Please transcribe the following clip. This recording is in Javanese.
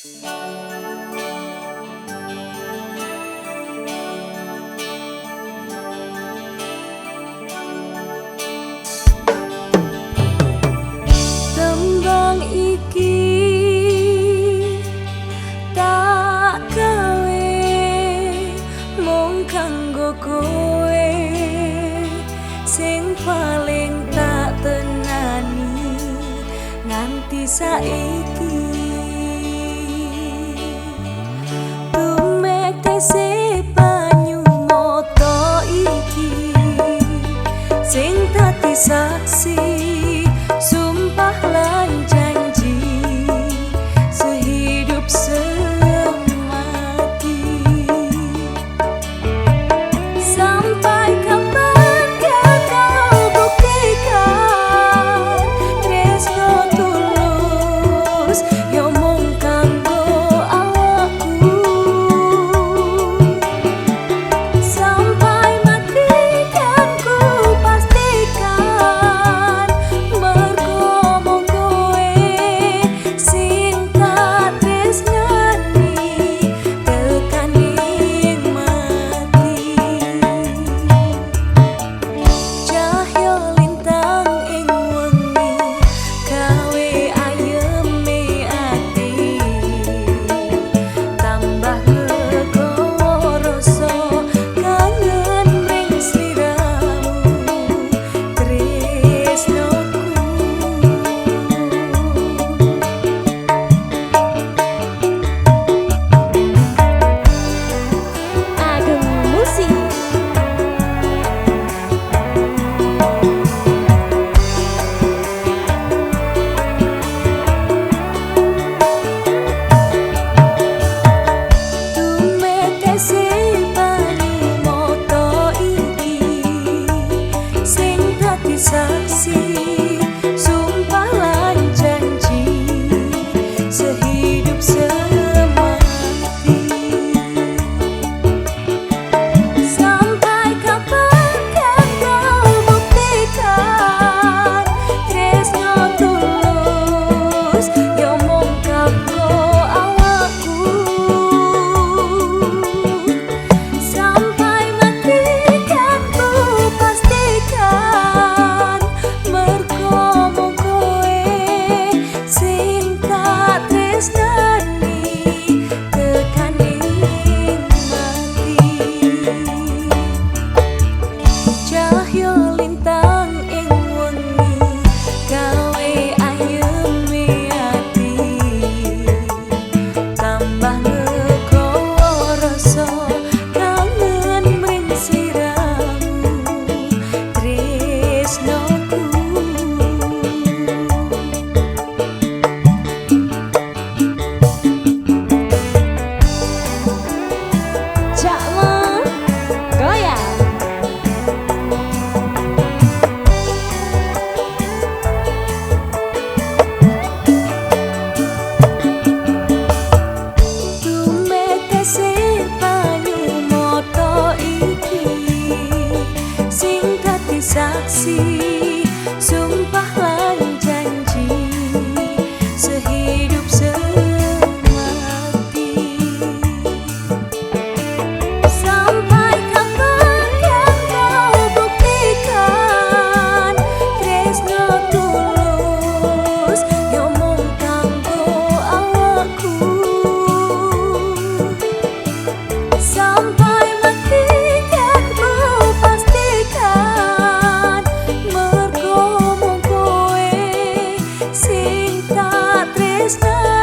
Tembang iki tak gawe mung kanggo kowe sing paling tak tenani nganti saiki. Tumekese banyu mata iki sing dadi saksi sumpah lan janji sehidup semati. Sampai kapan kau buktikan tresno tulus yo mung kanggo awakku. Sampai mati kan ku pastikan mergo mung kowe sing tak tresnani tekan ing mati. Cahya lintang ing wengi gawe ayeme ati tambah legowo rasa kangen ring sliramu tresnoku. Ageng musik tumekese banyu mata iki sing dadi saksi sumpah lan janji sehidup semati. Sampai kapan kan kau buktikan tresno tulus yo mung kanggo awakku. Sampai mati kan ku pastikan mergo mung kowe sing tak tresnani tekan ing mati. Cahya lintang ing wengi gawe ayeme ati tambah legowo rasa kangen mring sliramu tresnoku. Cakman goyang tumekese banyu mata iki sing dadi saksi sumpah lan janji sehidup semati. Sampai kapan kan kau buktikan tresno tulus yo mung kanggo awakku. Sampai mati kan ku pastikan mergo mung kowe sing tak tresnani